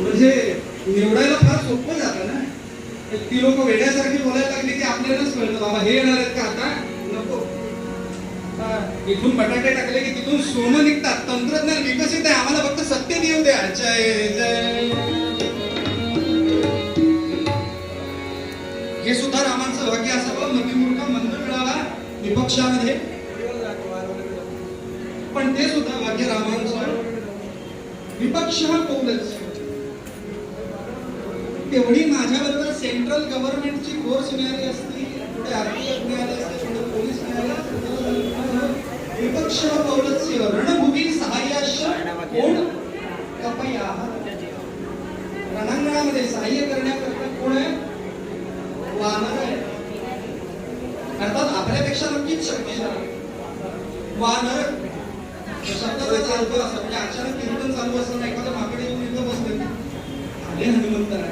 म्हणजे निवडायला फार सोपं जातं ना. ती लोक वेड्यासारखी बोलायला लागली की आपल्यालाच कळतं बाबा हे येणार आहेत का आता नको. इथून बटाटे टाकले की तिथून सोनं निघतात. तंत्रज्ञान विकसित आहे, आम्हाला फक्त सत्य देऊ द्या. जय जय. हे सुद्धा रामांचं भाग्य असावं. नवीमूर्ख मंद मिळाला विपक्षामध्ये, पण ते सुद्धा भाग्य रामांचं. विपक्ष हा पौलच. तेवढी माझ्याबरोबर सेंट्रल गव्हर्नमेंटची फोर्स मिळाली असती, थोडे आर्थिक मिळाले असते, थोडे पोलीस मिळाले असते. विपक्ष हा पौलच. रणभूमी सहाय्याश कोण कपया. रणांगणामध्ये सहाय्य करण्याकरता कोण आहे? वानर आहे. अर्थात आपल्यापेक्षा नक्कीच शक्तिशाली वानर. शब्दाचा अर्थ असा म्हणजे अचानक कीर्तन चालू असताना एखाद्या माकडे येऊन इथं बसले, आले हनुमंत आहे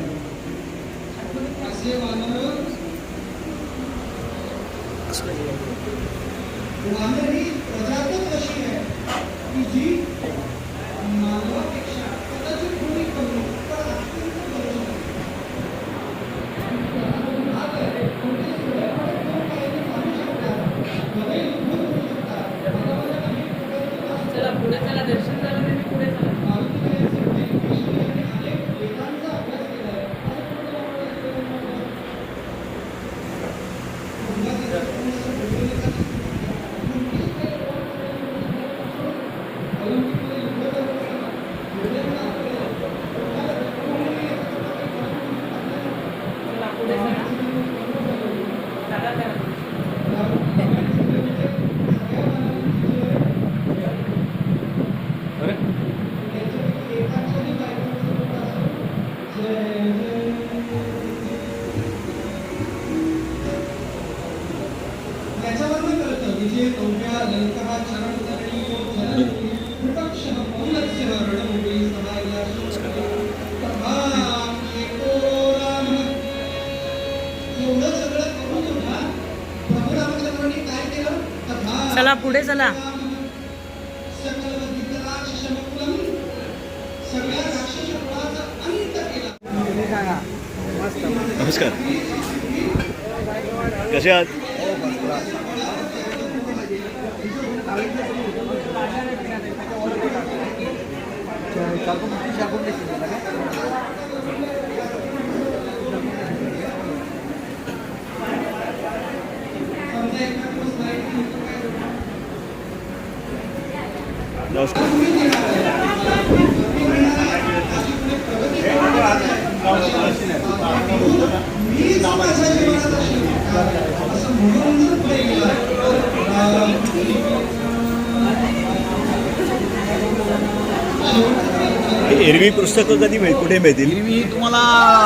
असे वानर. वानर ही प्रजातच अशी आहे की जी मानवापेक्षा कदाचित थोडी कमी पण अत्यंत गरजेची दर्शन झालं पुढे चला पुढे चला. नमस्कार, कसे आहात? एरवी पुस्तकं कधी कुठे मिळतील? एरवी तुम्हाला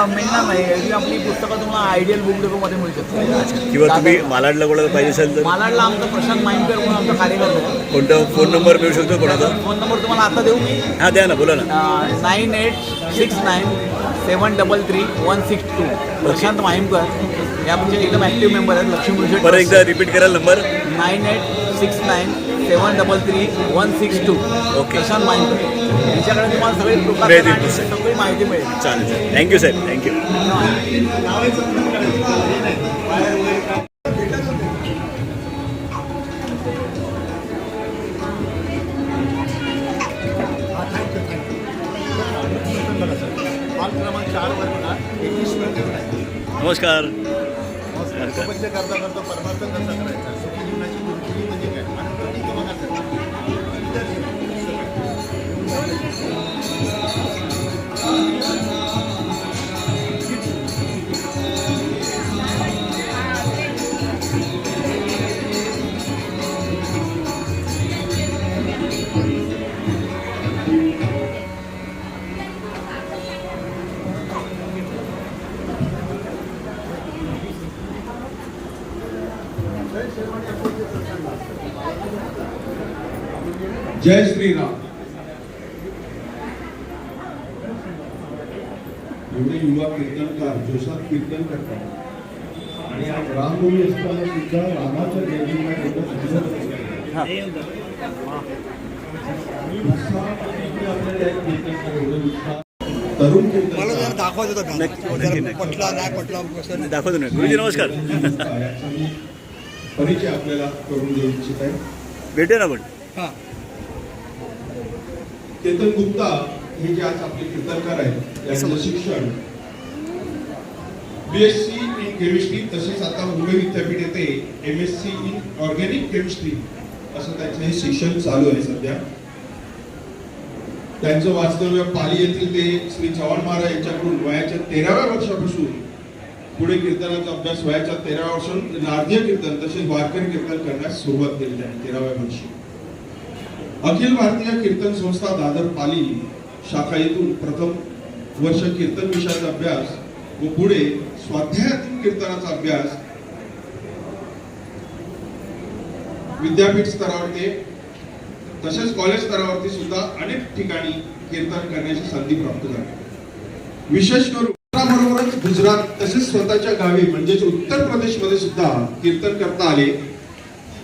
मिळणार नाही. एरवी आपली पुस्तकं तुम्हाला आयडियल बुक डेपोमध्ये मिळू शकतात. किंवा तुम्ही मालाडला कोणाला पाहिजे असेल तर? मालाडला आमचा प्रशांत माइंडकर म्हणून आमचा कार्यकर्ता आहे. कोणता फोन नंबर मिळू शकतो कोणाचा? फोन नंबर तुम्हाला आता देऊ मी? हां द्या ना, बोला ना. 9869733162. प्रशांत माइंडकर हे आमचे एकदम ॲक्टिव्ह मेंबर आहेत. लक्ष्मी बरं एकदा रिपीट कराल नंबर? 9869733162. ओके. प्रशांत माइंडकर याच्याकडे तुम्हाला सगळे सगळी माहिती मिळेल. चालेल सर, थँक्यू साहेब, थँक्यू. नमस्कार. करता करता परमार्थ कसा करायचा, सुखी जीवनाची गुरुकिल्ली म्हणजे काय आणि प्रतीक बघा. जय श्रीराम. एवढे युवा कीर्तनकार जोशात कीर्तन करतात आणि आज रामनवमी असताना सुद्धा रामाच्या जयंतीला एवढं सुंदर आपल्याला एक कीर्तनकार एवढं उत्साह तरुण मला जरा कीर्तनकार दाखवायचं होतं नक्की. पटला नाही पटला कसं दाखवतो ना गुरुजी नमस्कार. याचा मी परिचय आपल्याला करून देऊ इच्छित आहे. भेटूया ना आपण. हां केतन गुप्ता हे जे आज आपले कीर्तनकार आहेत यांचं शिक्षण BSc इन केमिस्ट्री तसेच आता मुंबई विद्यापीठ येथे MSc इन ऑर्गॅनिक केमिस्ट्री असं त्यांचं हे शिक्षण चालू आहे सध्या. त्यांचं वास्तव्य पाली येथील ते श्री चव्हाण महाराज यांच्याकडून वयाच्या 13व्या वर्षापासून पुढे कीर्तनाचा अभ्यास वयाच्या 13व्या वर्षात नारदीय कीर्तन तसेच वारकरी कीर्तन करण्यास सुरुवात केली आहे 13व्या वर्षी. अखिल भारतीय कीर्तन संस्था दादर पाली शाखा येथून प्रथम वर्ष कीर्तन विषयाचा अभ्यास व पुढे स्वाध्यायातील कीर्तनाचा अभ्यास विद्यापीठ स्तरावरती तसेच कॉलेज स्तरावरती सुद्धा अनेक ठिकाणी कीर्तन करण्याची संधी प्राप्त झाली. विशेष करून बरोबरच गुजरात तसेच स्वतःच्या गावी म्हणजेच उत्तर प्रदेशमध्ये सुद्धा कीर्तन करता आले.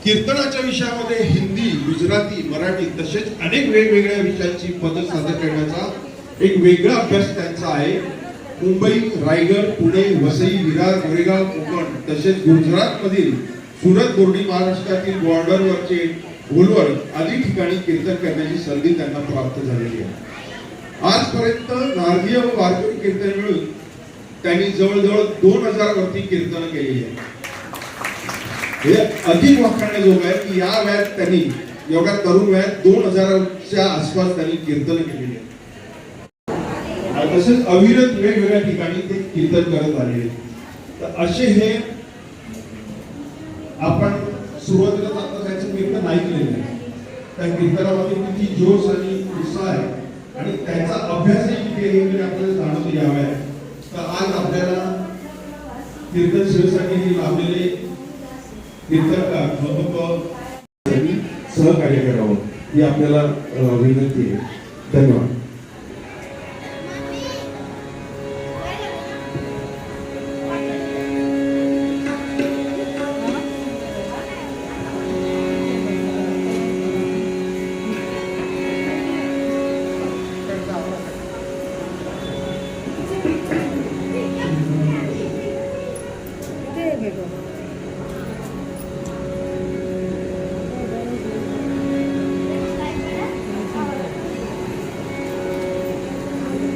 कीर्तनाच्या विषयामध्ये हिंदी, गुजराती, मराठी तसेच अनेक वेगवेगळ्या विषयांची पदं सादर करण्याचा एक वेगळा अभ्यास त्यांचा आहे. मुंबई, रायगड, पुणे, वसई, विरार, गोरेगाव, कोकण तसेच गुजरात मधील सुरत, बोर्डी, महाराष्ट्रातील बॉर्डरवरचे भोलवड आदी ठिकाणी कीर्तन करण्याची संधी त्यांना प्राप्त झालेली आहे. आजपर्यंत नारदीय व वारकरी कीर्तन मिळून त्यांनी जवळजवळ 2000 वरती कीर्तन केलेली आहे. हे अधिक वाखाणण्याजोग आहे की या वयात त्यांनी एवढ्या तरुण वयात 2000च्या आसपास त्यांनी कीर्तन केलेली आहे. तसेच अविरत वेगवेगळ्या ठिकाणी ते कीर्तन करत आलेले. तर असे हे आपण सुरुवातीला आता त्यांचं कीर्तन ऐकलेलं आहे. त्या कीर्तनामध्ये किती जोश आणि उत्साह आहे आणि त्याचा अभ्यासही किती आहे हे आपल्याला जाणून घ्यावा. तर आज आपल्याला कीर्तन सेवेसाठी लाभलेले कीर्तनकार सहकार्य करावं ही आपल्याला विनंती आहे. धन्यवाद.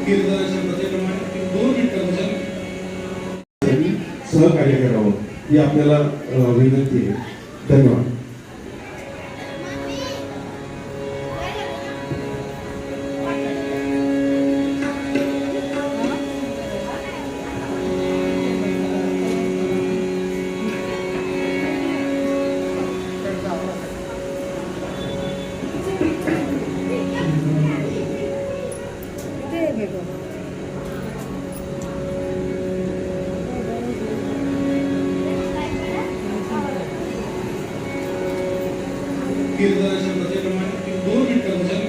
कीर्तनाच्या प्रथेप्रमाणे 2 मिनिटं भजन सहकार्य करावं ही आपल्याला विनंती आहे. धन्यवाद. कीर्तनाच्या प्रथेप्रमाणे 2 मिनिटं भजन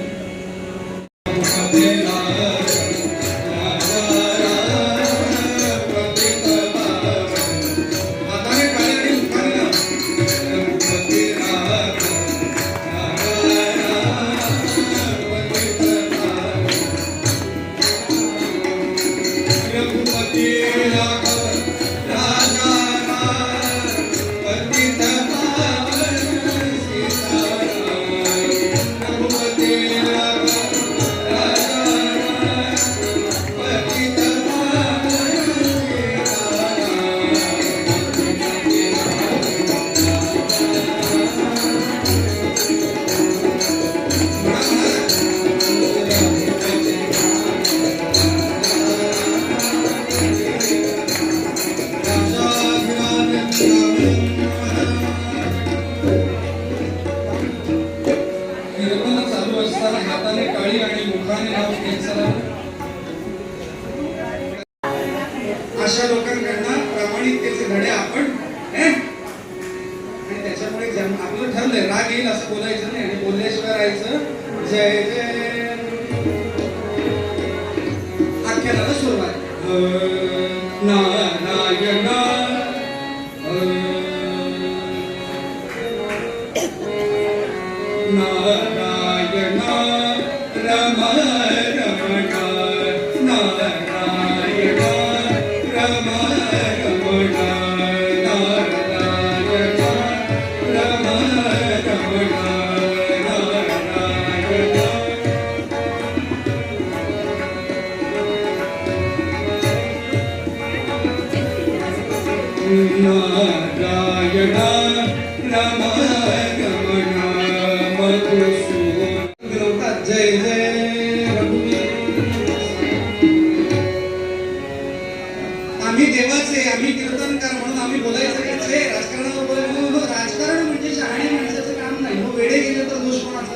हाताने टाळ्या उखाणा अशा लोकांकडनं प्रामाणिकतेचे धडे आपण आणि त्याच्यामुळे आपलं ठरलंय राग येईल असं बोलायचं नाही आणि बोलल्याशिवाय राहायचं जय जय आख्यानाला सुरुवात नारायण नारायण रम रमण नारायण रम रमण नारायण रम रमण नारायण रम रमण मधुसूदन जय जय रघुवीर आम्ही देवाचे आम्ही कीर्तनकार म्हणून आम्ही बोलायचं की छे राजकारणावर बोलायचं राजकारण म्हणजे शहाणे माणसाचं काम नाही मग वेडे गेले तर दोष कोणाचा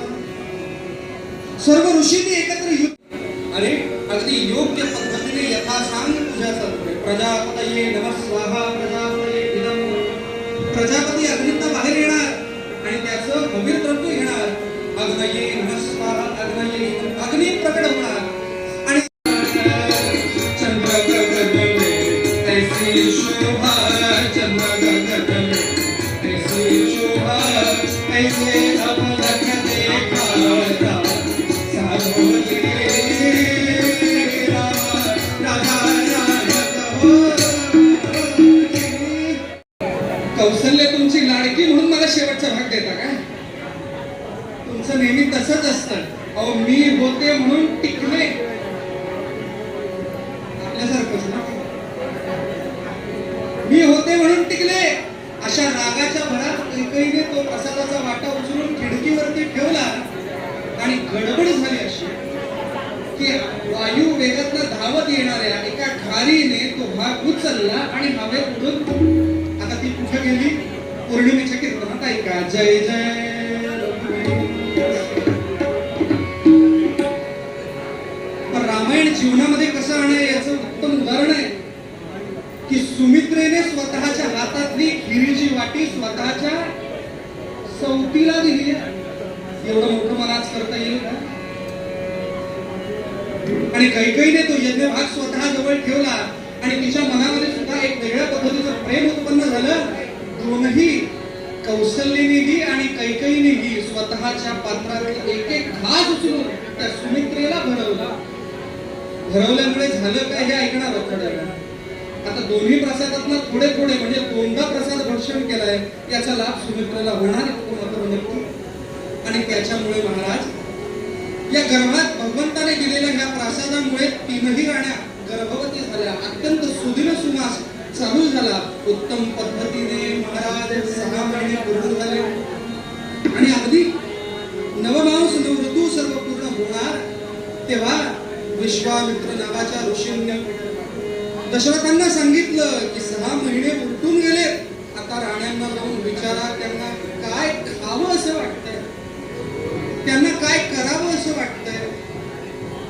सर्व ऋषींनी एकत्र युद्ध अरे अगदी योग्य पद्धतीने यथासांग पूजा चालते प्रजापतये नमः स्वाहा प्रजापतये इदं प्रजापती अग्नीतनं बाहेर येणार आणि त्याचं पवित्र द्रव्य घेणार अग्नये नमः स्वाहा अग्नये अग्नी प्रकट होणार आणि चंद्र गगन ऐसी शोभा चंद्र गगन ऐसी शोभा ऐसे अपलख देखा साधु कौशल्य तुमची लाडकी म्हणून मला शेवटचा भाग देता का तुमचं नेहमी तसंच असतं अहो मी होते म्हणून टिकले आपल्यासारखंच ना मी होते म्हणून टिकले अशा रागाच्या भरात कैकईने तो प्रसादाचा वाटा उचलून खिडकीवरती ठेवला आणि गडबड झाली अशी की वायू वेगातनं धावत येणाऱ्या एका खारीने तो भाग उचलला आणि हवेत उडून आता ती कुठे गेली पौर्णिमेच्या कीर्तनात ऐका जय जय पण रामायण जीवनामध्ये कसं आणलं याचं उत्तम उदाहरण आहे की सुमित्रेने स्वतःच्या हातातली खिरीची वाटी स्वतःच्या सौतीला दिली एवढं मोठं मला आज करता येईल का आणि कैकईने तो यज्ञभाग स्वतः जवळ ठेवला आणि तिच्या मनामध्ये सुद्धा एक वेगळ्या पद्धतीचं प्रेम उत्पन्न झालं दोनही कौशल्यनेही आणि कैकईनेही स्वतःच्या पात्रातील एक एक घास उचलून त्या सुमित्रेला भरवल्यामुळे झालं काय हे ऐकणार आहोत थोड्या वेळात आता दोन्ही प्रसादातनं थोडे थोडे म्हणजे दोनदा प्रसाद भक्षण केलाय याचा लाभ सुमित्रेला होणार मात्र नक्की आणि त्याच्यामुळे महाराज या गर्भात भगवंताने दिलेल्या ह्या प्रसादामुळे तीनही राण्या गर्भवती झाल्या अत्यंत सुदीर्घ सुमास चालू झाला उत्तम पद्धतीने महाराज 6 महिने पूर्ण झाले आणि अगदी नवमांस ऋतू सर्व पूर्ण होणार तेव्हा विश्वामित्र नावाच्या ऋषींनी दशरथांना सांगितलं की 6 महिने उलटून गेले आता राण्यांना जाऊन विचारा त्यांना काय खावं असं वाटतंय त्यांना काय करावं असं वाटतंय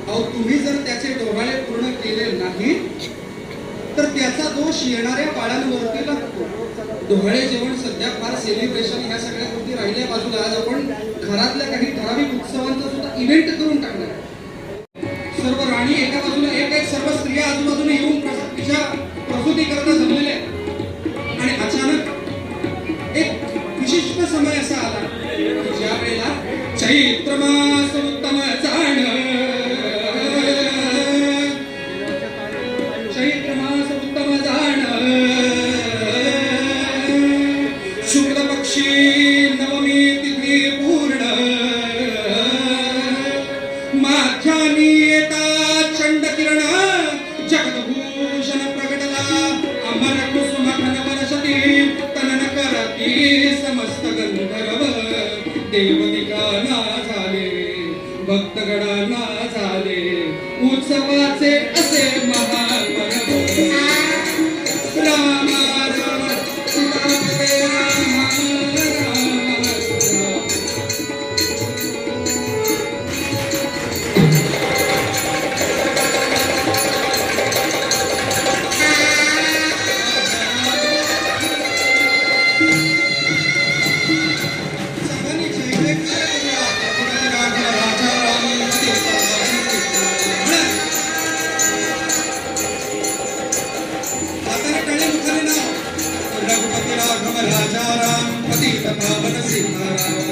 अहो तुम्ही जर त्याचे डोहाळे पूर्ण केले नाही तर त्याचा दोष येणाऱ्या बाळांवरती लागतो डोहाळे जेवण सध्या फार सेलिब्रेशन ह्या सगळ्या गोष्टी राहिल्या बाजूला आज आपण घरातल्या काही ठराविक उत्सवांचा सुद्धा इव्हेंट करून टाकलाय सर्व राणी एका बाजूला एक एक सर्व स्त्रिया आजूबाजूने येऊन तिच्या प्रसूती करता जमलेल्या आणि अचानक एक विशिष्ट समय असा आला की ज्या वेळेला चैत्र मास उत्तम जाण चैत्र मास उत्तम जाण शुक्ल पक्षी नवमी तिथी पूर्ण माध्यानी येता चंड किरण जगदभूषण प्रगटला अमर कुसुम घन वर्षती तनन करती समस्त गंधर्व देवदिकांना झाले भक्तगणांना झाले उत्सवाचे असे महापर्व राम राम सीतापते राम सगळ्यांनी जय जयकार करूया. राघव राजा राम पतित पावन सीताराम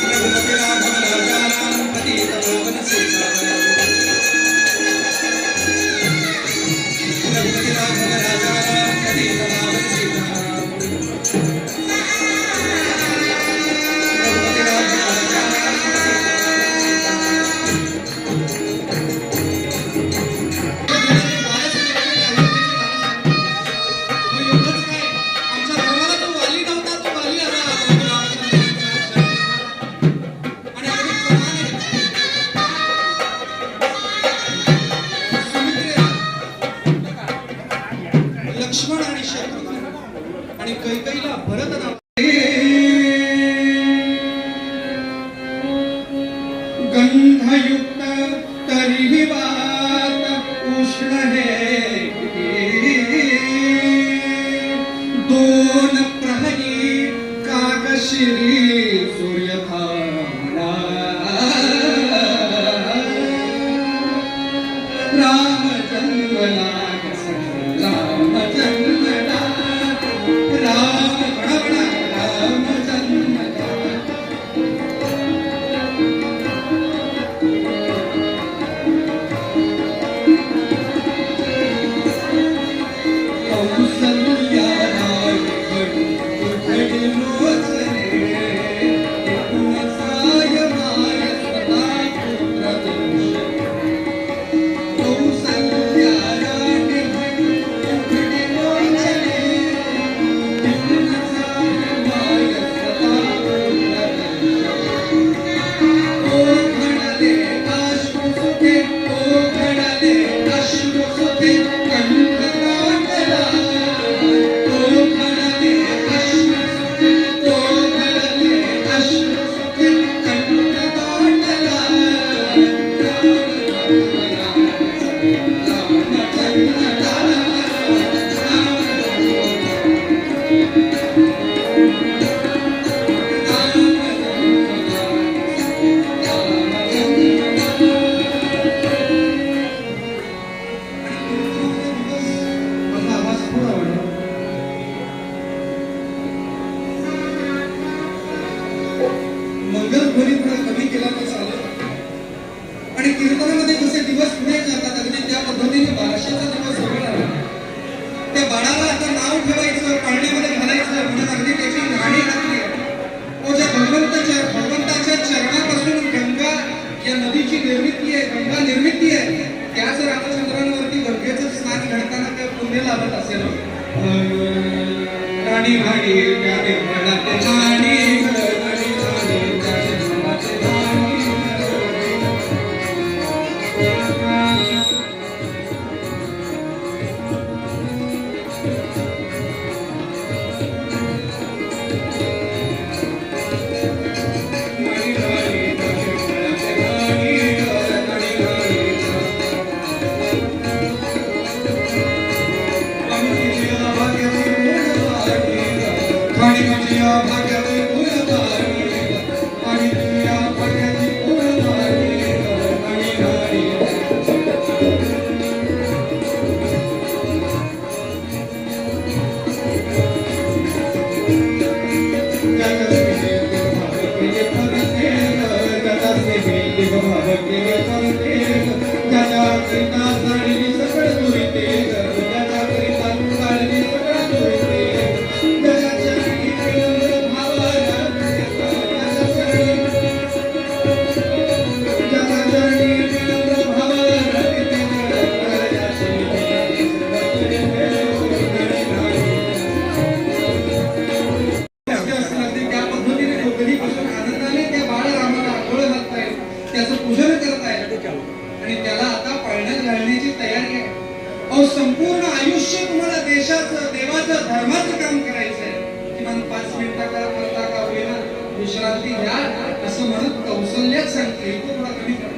रघुपति राघव राजा राम पतित पावन सीताराम रघुपति राघव राजा राम पतित पावन सीताराम रघुपति राघव राजा राम लक्ष्मण आणि शत्रुघ्न आणि कैकेयीला भरत नाव गंधयुक्त तरीही वात उष्ण हे दोन प्रहरी काकशिरी सूर्यभामा राम जन्मला राम जन्मला राम गणगण राम जन्मला कौसल्या राय घडी लोचने साय माय सदा पुत्रदंश कौसल्या राय घडी लोचने साय माय सदा पुत्रदंश ओ घडले अश्रु सुखे ओ घडले अश्रु सुखे कंठ गाठला ओ घडले अश्रु सुखे ओ घडले अश्रु सुखे कंठ गाठला मंगलध्वनी थोडा कमी केला तर चालेल आणि कीर्तनामध्ये जसे दिवस पुढे जातात अगदी त्या पद्धतीने बाराशेचा दिवस जवळ आला त्या बाळाला आता नाव ठेवायचं पाळण्यामध्ये घालायचं म्हणून अगदी त्याची गाणी घातली तो ज्या भगवंताच्या चरणापासून गंगा या नदीची निर्मिती आहे गंगा निर्मिती आहे त्याच रामचंद्रांवरती गंगेचं स्नान घडताना काय पुण्य लाभत असेल राणी भाडी गाणे म्हणाते राणी संपूर्ण आयुष्य तुम्हाला देशाचं देवाचं धर्माचं काम करायचंय किमान 5 मिनिटाचा करता का होईना विश्रांती घ्या असं म्हणत कौशल्याच सांगते तो थोडा कमी करा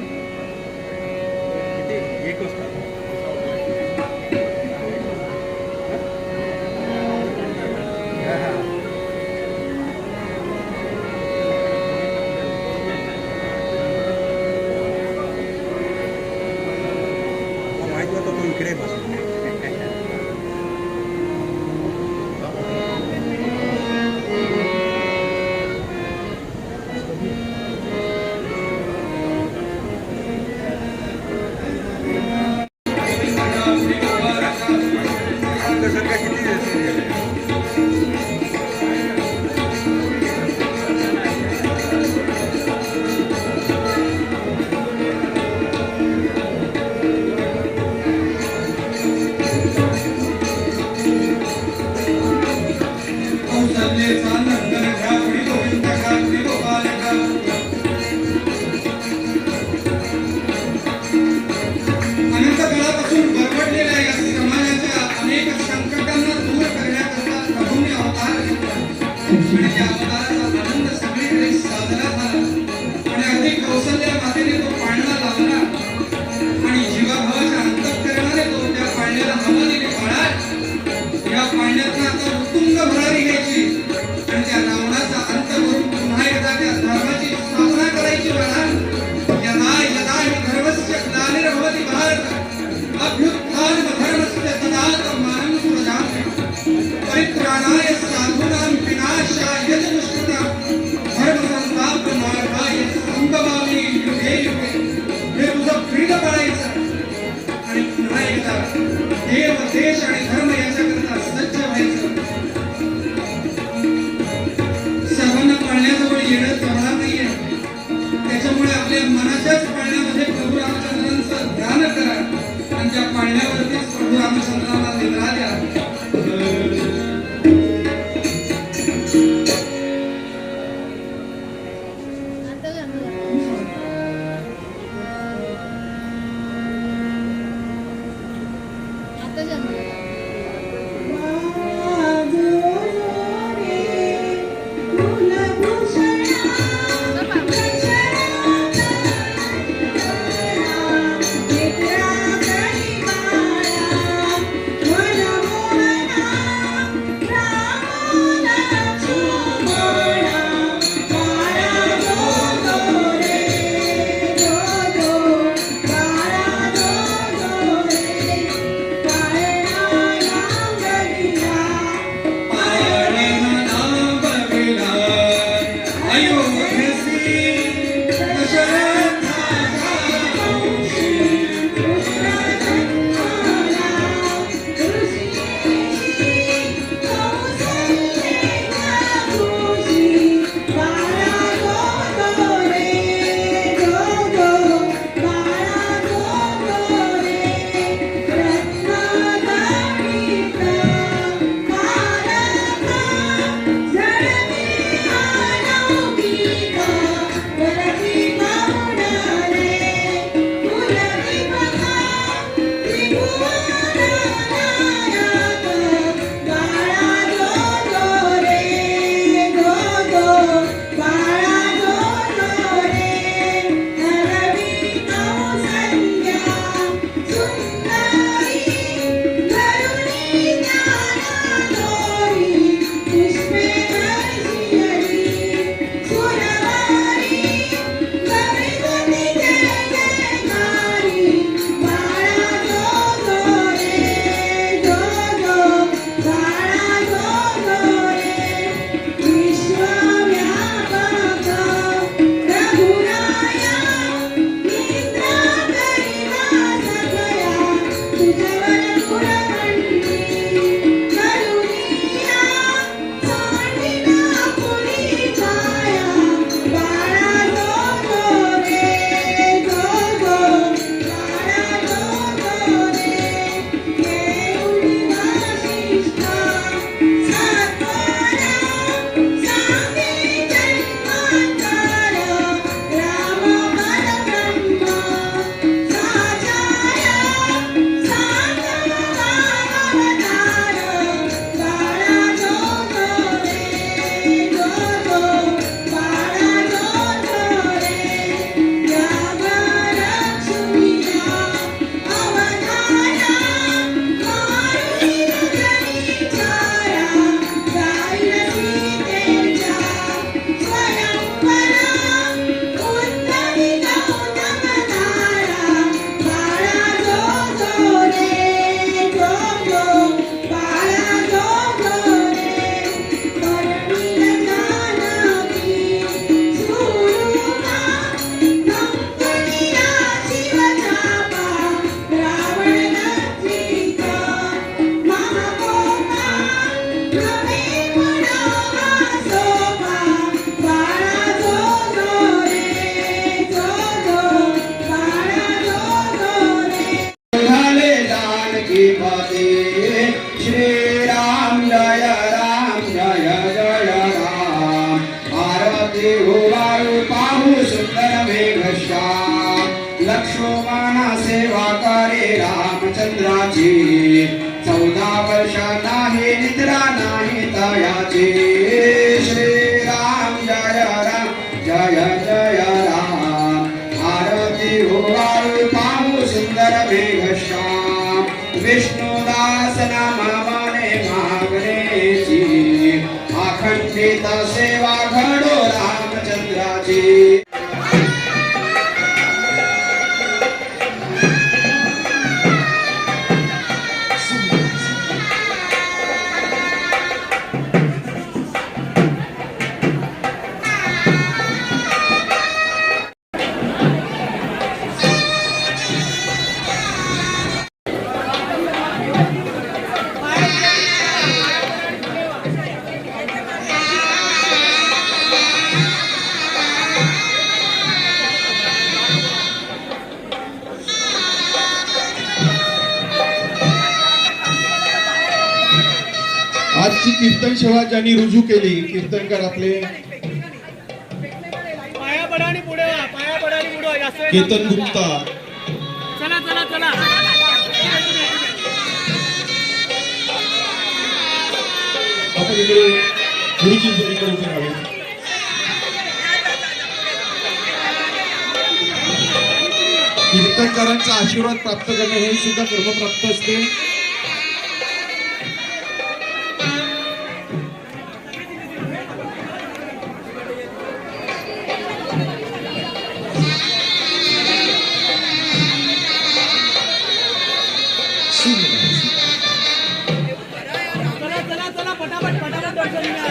देव देश आणि धर्म याच्याकरता सज्ज व्हायचं. सर्वांना पाळण्याजवळ येणं जमणार नाहीये. त्याच्यामुळे आपल्या मनाच्याच पाळण्यामध्ये प्रभू रामचंद्रांचं ध्यान करा आणि त्या पाळण्यावरतीच प्रभू रामचंद्रांना निद्रा द्या. लक्ष्मणा सेवा करे रामचंद्राची 14 वर्ष नाही निद्रा नाही तयाची श्री राम जय जय राम आरती होवाळू पाहू सुंदर मेघश्याम विष्णुदास नाम मने मागणेची अखंडित सेवा घडो रामचंद्राची आजची कीर्तन सेवा ज्यांनी रुजू केली, कीर्तनकार आपले पाया पडा आणि पुढे वा, पाया पडा आणि पुढे वा. जास्त वेळ केतन लागू नका. गुप्ता, चला चला चला आपण इकडे गुरुजींच्या इकडे उभे राहावे. कीर्तनकारांचा आशीर्वाद प्राप्त करणे हे सुद्धा कर्मप्राप्त असते. चला चला चला पटापट पटापट दर्शन घ्या.